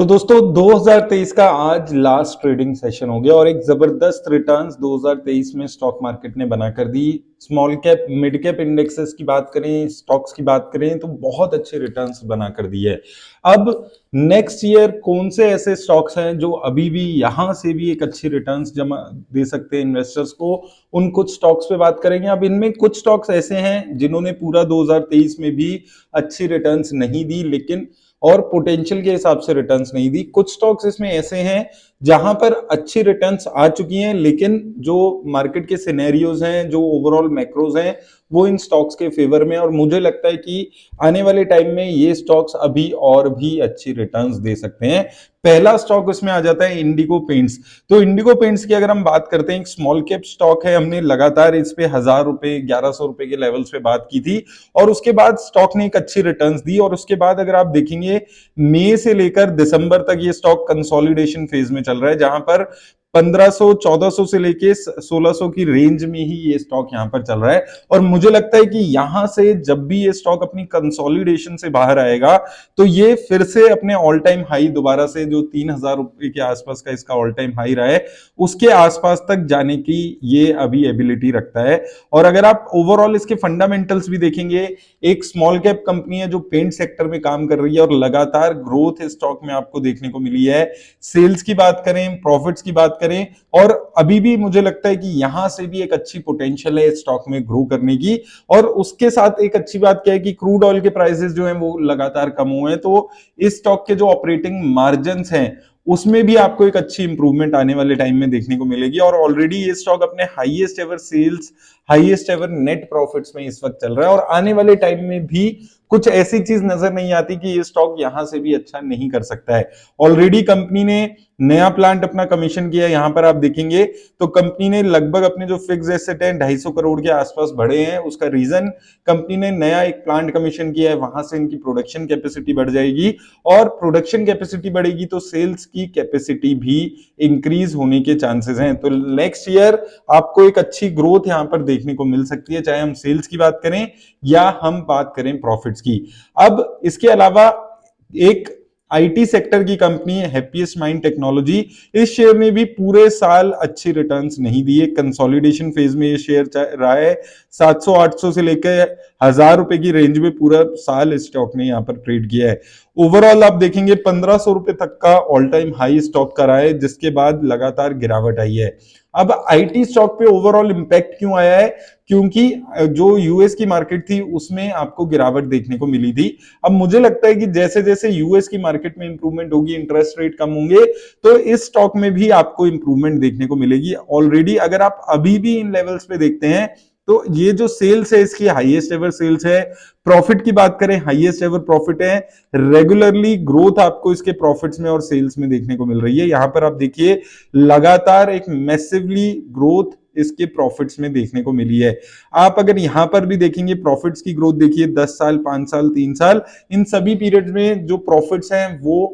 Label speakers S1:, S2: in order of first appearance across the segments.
S1: तो दोस्तों 2023 का आज लास्ट ट्रेडिंग सेशन हो गया और एक जबरदस्त रिटर्न्स 2023 में स्टॉक मार्केट ने बनाकर दी। Small cap mid cap indexes की बात करें, स्टॉक्स की बात करें तो बहुत अच्छे रिटर्न्स बनाकर दिए। अब नेक्स्ट ईयर कौन से ऐसे स्टॉक्स हैं जो अभी भी यहां से भी एक अच्छी रिटर्न्स जमा दे सकते हैं इन्वेस्टर्स को, उन कुछ स्टॉक्स पे बात करेंगे। अब इनमें कुछ स्टॉक्स ऐसे हैं जिन्होंने पूरा 2023 में भी अच्छी रिटर्न्स नहीं दी, लेकिन और पोटेंशियल के हिसाब से रिटर्न्स नहीं दी। कुछ स्टॉक्स इसमें ऐसे हैं जहां पर अच्छी रिटर्न्स आ चुकी हैं, लेकिन जो मार्केट के सिनेरियोज हैं, जो ओवरऑल मैक्रोज हैं, वो इन स्टॉक्स के फेवर में, और मुझे लगता है कि आने वाले टाइम में ये स्टॉक्स अभी और भी अच्छी रिटर्न्स दे सकते हैं। पहला स्टॉक उसमें आ जाता है इंडिगो पेंट्स। तो इंडिगो पेंट्स की अगर हम बात करते हैं, एक स्मॉल कैप स्टॉक है, हमने लगातार इस पे 1000 रुपए 1100 रुपए के लेवल्स पे बात की थी और उसके बाद स्टॉक ने एक अच्छी रिटर्न्स दी। और उसके बाद अगर आप देखेंगे मई से लेकर दिसंबर तक ये स्टॉक कंसोलिडेशन फेज में चल रहा है, जहां पर 1500 1400 से लेके 1600 की रेंज में ही ये स्टॉक यहां पर चल रहा है। और मुझे लगता है कि यहां से जब भी ये स्टॉक अपनी कंसोलिडेशन से बाहर आएगा तो ये फिर से अपने ऑल टाइम हाई दोबारा से, जो 3000 रुपए के आसपास का इसका ऑल टाइम हाई रहा है, उसके आसपास तक जाने की ये अभी एबिलिटी रखता है। और अगर आप ओवरऑल इसके फंडामेंटल्स भी देखेंगे, एक स्मॉल कैप कंपनी है जो पेंट सेक्टर में काम कर रही है और लगातार ग्रोथ इस स्टॉक में आपको देखने को मिली है। सेल्स की बात करें, प्रॉफिट्स की बात करें, और अभी भी मुझे लगता है कि यहां से भी एक अच्छी पोटेंशियल है इस स्टॉक में ग्रो करने की। और उसके साथ एक अच्छी बात क्या है कि क्रूड ऑयल के प्राइसेस जो हैं वो लगातार कम हुए हैं, तो इस स्टॉक के जो ऑपरेटिंग मार्जिन हैं उसमें भी आपको एक अच्छी इंप्रूवमेंट आने वाले टाइम में देखने को मिलेगी। और ऑलरेडी ये स्टॉक अपने highest ever sales, highest ever net profits में इस वक्त चल रहा है, और आने वाले टाइम में भी कुछ ऐसी चीज नजर नहीं आती कि ये स्टॉक यहां से भी अच्छा नहीं कर सकता है। ऑलरेडी कंपनी ने नया प्लांट अपना कमीशन किया है, यहां पर आप देखेंगे तो कंपनी ने लगभग अपने जो फिक्स एसेट है 250 करोड़ के आसपास बढ़े हैं। उसका रीजन, कंपनी ने नया एक प्लांट कमीशन किया है, वहां से इनकी प्रोडक्शन कैपेसिटी बढ़ जाएगी, और प्रोडक्शन कैपेसिटी बढ़ेगी तो सेल्स की कैपेसिटी भी इंक्रीज होने के चांसेस हैं। तो नेक्स्ट ईयर आपको एक अच्छी ग्रोथ यहां पर देखने को मिल सकती है, चाहे हम सेल्स की बात करें या हम बात करें प्रॉफिट्स की। अब इसके अलावा एक आईटी सेक्टर की कंपनी है हैप्पीएस्ट माइंड टेक्नोलॉजी। इस शेयर ने भी पूरे साल अच्छी रिटर्न्स नहीं दिए, कंसोलिडेशन फेज में ये शेयर रहा है। 700-800 से लेकर 1000 रुपए की रेंज में पूरा साल इस स्टॉक ने यहां पर ट्रेड किया है। ओवरऑल आप देखेंगे 1500 रुपए तक का ऑल टाइम हाई स्टॉक का रहा है, जिसके बाद लगातार गिरावट आई है। अब आईटी स्टॉक पे ओवरऑल इंपैक्ट क्यों आया है? क्योंकि जो यूएस की मार्केट थी उसमें आपको गिरावट देखने को मिली थी। अब मुझे लगता है कि जैसे जैसे यूएस की मार्केट में इंप्रूवमेंट होगी, इंटरेस्ट रेट कम होंगे, तो इस स्टॉक में भी आपको इंप्रूवमेंट देखने को मिलेगी। ऑलरेडी अगर आप अभी भी इन लेवल्स पे देखते हैं तो ये जो सेल्स है इसकी हाईएस्ट एवर सेल्स है। प्रॉफिट की बात करें, हाईएस्ट एवर प्रॉफिट है। रेगुलरली ग्रोथ आपको इसके प्रॉफिट्स में और सेल्स में देखने को मिल रही है। यहां पर आप देखिए लगातार एक मैसिवली ग्रोथ इसके प्रॉफिट्स में देखने को मिली है। आप अगर यहां पर भी देखेंगे प्रॉफिट्स की ग्रोथ देखिए, 10 साल, 5 साल, 3 साल, इन सभी पीरियड्स में जो प्रॉफिट्स हैं वो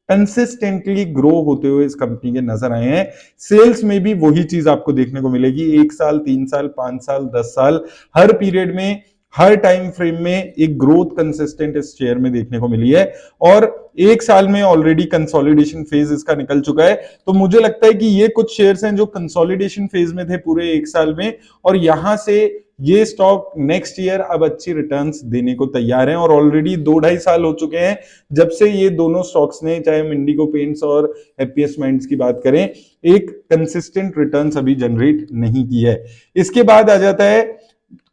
S1: कंसिस्टेंटली ग्रो होते हुए इस कंपनी के नजर आए हैं। सेल्स में भी वही चीज आपको देखने को मिलेगी, 1 साल, 3 साल, 5 साल, 10 साल, हर पीरियड में, हर टाइम फ्रेम में एक ग्रोथ कंसिस्टेंट इस शेयर में देखने को मिली है। और 1 साल में ऑलरेडी कंसोलिडेशन फेज इसका निकल चुका है। तो मुझे लगता है कि ये कुछ शेयर्स हैं जो कंसोलिडेशन फेज में थे पूरे 1 साल में, और यहां से ये स्टॉक नेक्स्ट ईयर अब अच्छी रिटर्न्स देने को तैयार हैं। और ऑलरेडी 2-2.5 साल हो चुके हैं जब से ये दोनों स्टॉक्स ने, चाहे हम इंडिगो पेंट्स और हैप्पीएस्ट माइंड्स की बात करें, एक कंसिस्टेंट रिटर्न्स अभी जनरेट नहीं की है। इसके बाद आ जाता है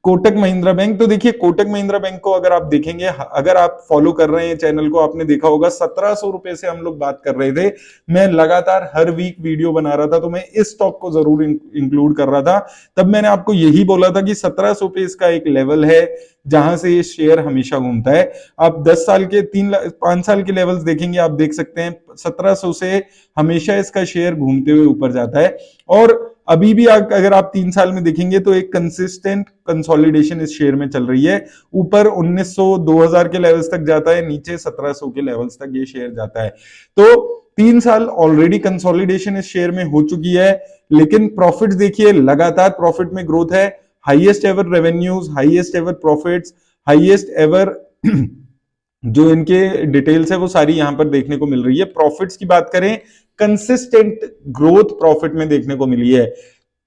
S1: कोटक महिंद्रा बैंक। तो देखिए कोटक महिंद्रा बैंक को अगर आप देखेंगे, अगर आप फॉलो कर रहे हैं चैनल को, आपने देखा होगा 1700 रुपए से हम लोग बात कर रहे थे। मैं लगातार हर वीक वीडियो बना रहा था, तो मैं इस स्टॉक को जरूर इंक्लूड कर रहा था। तब मैंने आपको यही बोला था कि 1700 पे इसका एक लेवल है जहां से ये शेयर हमेशा घूमता है। आप 10 साल के 5 साल के लेवल्स देखेंगे, आप देख सकते हैं 1700 से हमेशा इसका शेयर घूमते हुए ऊपर जाता है। और अभी भी अगर आप 3 साल में देखेंगे तो एक कंसिस्टेंट कंसोलिडेशन इस शेयर में चल रही है। ऊपर 1900 2000 के लेवल्स तक जाता है, नीचे 1700 के लेवल्स तक ये शेयर जाता है। तो 3 साल ऑलरेडी कंसोलिडेशन इस शेयर में हो चुकी है, लेकिन प्रॉफिट देखिए लगातार प्रॉफिट में ग्रोथ है। Highest ever revenues, highest ever profits, highest ever जो इनके डिटेल्स है वो सारी यहां पर देखने को मिल रही है। प्रॉफिट्स की बात करें, कंसिस्टेंट ग्रोथ प्रॉफिट में देखने को मिली है।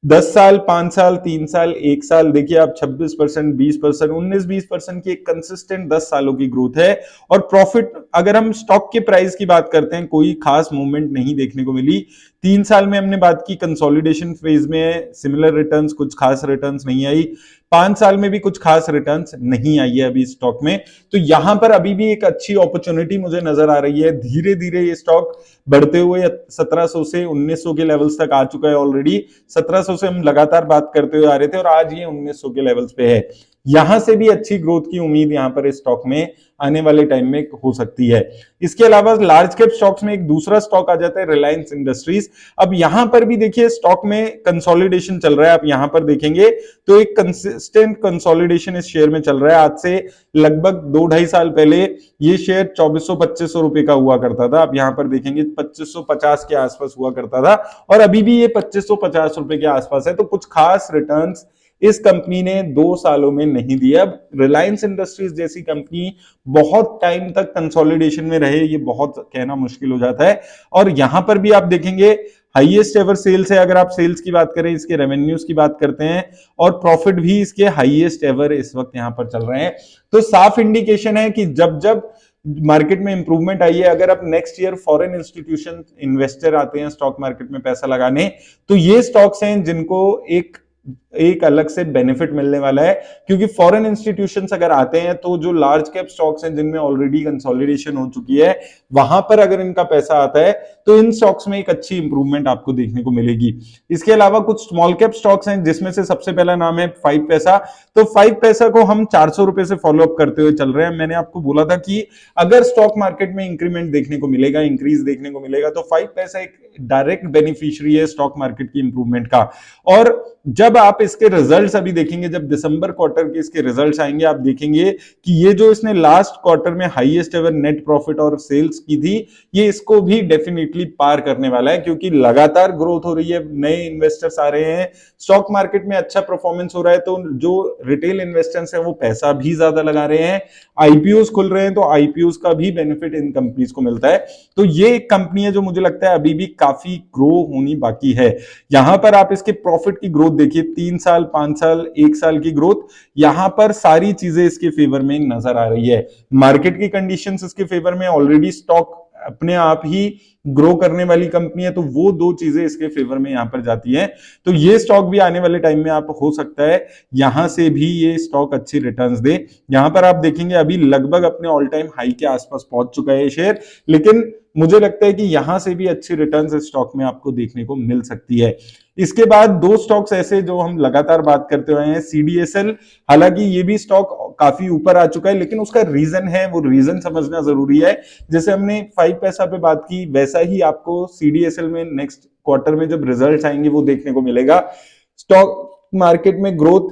S1: 10 साल, 5 साल, 3 साल, 1 साल देखिए आप 26%, 20%, 19-20% की एक कंसिस्टेंट 10 सालों की ग्रोथ है। और प्रॉफिट, अगर हम स्टॉक के प्राइस की बात करते हैं, कोई खास मूवमेंट नहीं देखने को मिली। 3 साल में हमने बात की कंसोलिडेशन फेज में सिमिलर रिटर्न्स, कुछ खास रिटर्न्स नहीं आई। 5 साल में भी कुछ खास रिटर्न्स नहीं आई है अभी स्टॉक में। तो यहां पर अभी भी एक अच्छी अपॉर्चुनिटी मुझे नजर आ रही है। धीरे धीरे ये स्टॉक बढ़ते हुए 1700 से 1900 के लेवल्स तक आ चुका है ऑलरेडी। 1700 से हम लगातार बात करते हुए आ रहे थे और आज ये 1900 के लेवल्स पे है। यहां से भी अच्छी ग्रोथ की उम्मीद यहां पर इस स्टॉक में आने वाले टाइम में हो सकती है। इसके अलावा लार्ज कैप स्टॉक्स में एक दूसरा स्टॉक आ जाता है, रिलायंस इंडस्ट्रीज। अब यहां पर भी देखिए स्टॉक में कंसोलिडेशन चल रहा है। आप यहां पर देखेंगे तो एक कंसिस्टेंट कंसोलिडेशन इस शेयर में चल रहा है। आज से लगभग 2-2.5 साल पहले ये शेयर 2400-2500 रुपए का हुआ करता था। आप यहां पर देखेंगे 2550 के आसपास हुआ करता था और अभी भी ये 2550 रुपए के आसपास है। तो कुछ खास रिटर्न्स इस कंपनी ने 2 सालों में नहीं दिया। अब रिलायंस इंडस्ट्रीज जैसी कंपनी बहुत टाइम तक कंसोलिडेशन में रहे, ये बहुत कहना मुश्किल हो जाता है। और यहां पर भी आप देखेंगे हाईएस्ट एवर सेल्स है। अगर आप सेल्स की बात करें, इसके रेवेन्यूज की बात करते हैं, और प्रॉफिट भी इसके हाईएस्ट एवर इस वक्त यहां पर चल रहे हैं। तो साफ इंडिकेशन है कि जब जब मार्केट में इंप्रूवमेंट आई है, अगर अब next year foreign institution investor आते हैं स्टॉक मार्केट में पैसा लगाने, तो ये स्टॉक्स हैं जिनको एक अलग से बेनिफिट मिलने वाला है। क्योंकि फॉरेन इंस्टीट्यूशंस अगर आते हैं तो जो लार्ज कैप स्टॉक्स हैं जिनमें ऑलरेडी कंसोलिडेशन हो चुकी है, वहां पर अगर इनका पैसा आता है तो इन स्टॉक्स में एक अच्छी इंप्रूवमेंट आपको देखने को मिलेगी। इसके अलावा कुछ स्मॉल कैप स्टॉक्स हैं जिसमें से सबसे पहला नाम है 5 पैसा। तो 5 पैसा को हम 400 रुपए से फॉलो अप करते हुए चल रहे हैं। मैंने आपको बोला था कि अगर स्टॉक मार्केट में इंक्रीमेंट देखने को मिलेगा, इंक्रीज देखने को मिलेगा, तो 5 पैसा एक डायरेक्ट बेनिफिशियरी है स्टॉक मार्केट की इंप्रूवमेंट का। और जब आप इसके रिजल्ट्स अभी देखेंगे, जब दिसंबर क्वार्टर के इसके रिजल्ट्स आएंगे, आप देखेंगे कि ये जो इसने लास्ट क्वार्टर में हाईएस्ट एवर नेट प्रॉफिट और सेल्स की थी, ये इसको भी डेफिनेटली पार करने वाला है। क्योंकि लगातार ग्रोथ हो रही है, नए इन्वेस्टर्स आ रहे हैं, स्टॉक मार्केट में अच्छा परफॉर्मेंस हो रहा है, तो जो रिटेल इन्वेस्टर्स हैं वो पैसा भी ज्यादा लगा रहे हैं। आईपीओ खुल रहे हैं तो आईपीओ का भी बेनिफिट इन कंपनीज को मिलता है। तो ये एक कंपनी है जो मुझे लगता है अभी भी काफी ग्रो होनी बाकी है। यहां पर आप इसके प्रॉफिट की ग्रोथ देखिए, 3 साल, 5 साल, 1 साल की ग्रोथ, यहां पर सारी चीजें इसके फेवर में नजर आ रही है। मार्केट की कंडीशंस इसके फेवर में, ऑलरेडी स्टॉक अपने आप ही ग्रो करने वाली कंपनी है, तो वो दो चीजें इसके फेवर में यहां पर जाती हैं। तो ये स्टॉक भी आने वाले टाइम में आप हो सकता है यहां से भी ये स्टॉक अच्छी रिटर्न्स दे। यहां पर आप देखेंगे अभी लगभग अपने ऑल टाइम हाई के आसपास पहुंच चुका है ये शेयर, लेकिन मुझे लगता है कि यहां से भी अच्छी रिटर्न्स इस स्टॉक में आपको देखने को मिल सकती है। इसके बाद दो स्टॉक्स ऐसे जो हम लगातार बात करते हुए हैं, सीडीएसएल। हालांकि ये भी स्टॉक काफी ऊपर आ चुका है, लेकिन उसका रीजन है, वो रीजन समझना जरूरी है। जैसे हमने 5 पैसा पे बात की, वैसा ही आपको सीडीएसएल में नेक्स्ट क्वार्टर में जब रिजल्ट्स आएंगे वो देखने को मिलेगा। स्टॉक मार्केट में ग्रोथ,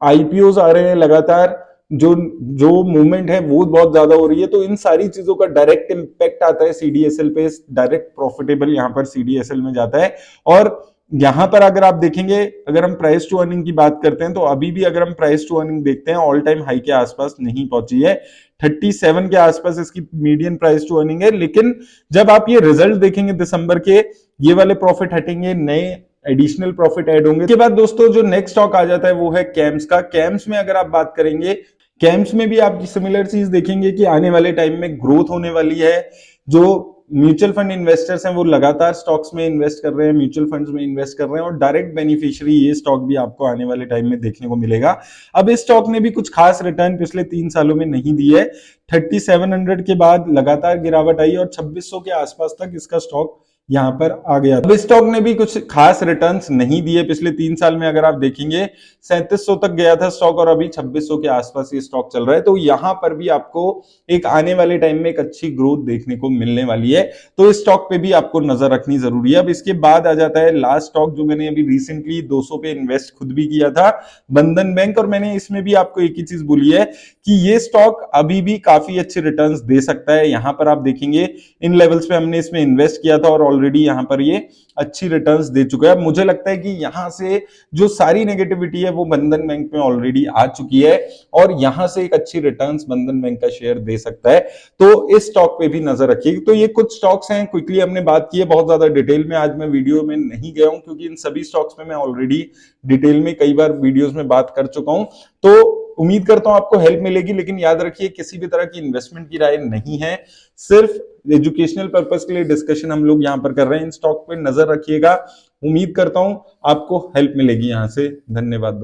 S1: आईपीओ आ रहे हैं लगातार, जो जो मूवमेंट है वो बहुत ज्यादा हो रही है, तो इन सारी चीजों का डायरेक्ट इंपैक्ट आता है सीडीएसएल पे। डायरेक्ट प्रॉफिटेबल यहां पर सीडीएसएल में जाता है। और यहां पर अगर आप देखेंगे, अगर हम प्राइस टू अर्निंग की बात करते हैं, तो अभी भी अगर हम प्राइस टू अर्निंग देखते हैं, ऑल टाइम हाई के आसपास नहीं पहुंची है। 37 के आसपास इसकी मीडियन प्राइस टू अर्निंग है। लेकिन जब आप ये रिजल्ट देखेंगे दिसंबर के, ये वाले प्रॉफिट हटेंगे, नए एडिशनल प्रॉफिट ऐड होंगे। इसके बाद दोस्तों जो नेक्स्ट स्टॉक आ जाता है वो है कैम्स का। कैम्स में अगर आप बात करेंगे, कैम्स में भी आप सिमिलर चीज देखेंगे कि आने वाले टाइम में ग्रोथ होने वाली है। जो म्यूचुअल फंड इन्वेस्टर्स हैं वो लगातार स्टॉक्स में इन्वेस्ट कर रहे हैं, म्यूचुअल फंड्स में इन्वेस्ट कर रहे हैं, और डायरेक्ट बेनिफिशियरी ये स्टॉक भी आपको आने वाले टाइम में देखने को मिलेगा। अब इस स्टॉक ने भी कुछ खास रिटर्न पिछले 3 सालों में नहीं दी है। 3700 के बाद लगातार गिरावट आई और 2600 के आसपास तक इसका स्टॉक यहां पर आ गया। अब इस स्टॉक ने भी कुछ खास रिटर्न्स नहीं दिए पिछले 3 साल में। अगर आप देखेंगे 3700 तक गया था स्टॉक और अभी 2600 के आसपास ये स्टॉक चल रहा है। तो यहां पर भी आपको एक आने वाले टाइम में एक अच्छी ग्रोथ देखने को मिलने वाली है, तो इस स्टॉक पे भी आपको नजर रखनी जरूरी है। अब इसके बाद आ जाता है लास्ट स्टॉक जो मैंने अभी रिसेंटली 200 पे इन्वेस्ट खुद भी किया था, बंधन बैंक। और मैंने इसमें भी आपको एक ही चीज बोली है कि ये स्टॉक अभी भी काफी अच्छे रिटर्न्स दे सकता है। यहां पर आप देखेंगे इन लेवल्स पे हमने इसमें इन्वेस्ट किया था और ऑलरेडी यहां पर ये अच्छी रिटर्न्स दे चुका है। मुझे लगता है कि यहां से जो सारी नेगेटिविटी है वो बंधन बैंक में ऑलरेडी आ चुकी है और यहां से एक अच्छी रिटर्न्स बंधन बैंक का शेयर दे सकता है। तो इस स्टॉक पे भी नजर रखिए। तो ये कुछ स्टॉक्स हैं, क्विकली हमने बात की है, बहुत ज्यादा डिटेल में आज मैं वीडियो में नहीं गया हूं क्योंकि इन सभी स्टॉक्स में मैं ऑलरेडी डिटेल में कई बार वीडियोस में बात कर चुका हूं। तो उम्मीद करता हूं आपको हेल्प मिलेगी, लेकिन याद रखिए किसी भी तरह की इन्वेस्टमेंट की राय नहीं है, सिर्फ एजुकेशनल पर्पस के लिए डिस्कशन हम लोग यहां पर कर रहे हैं। इन स्टॉक पे नजर रखिएगा। उम्मीद करता हूं आपको हेल्प मिलेगी यहां से। धन्यवाद।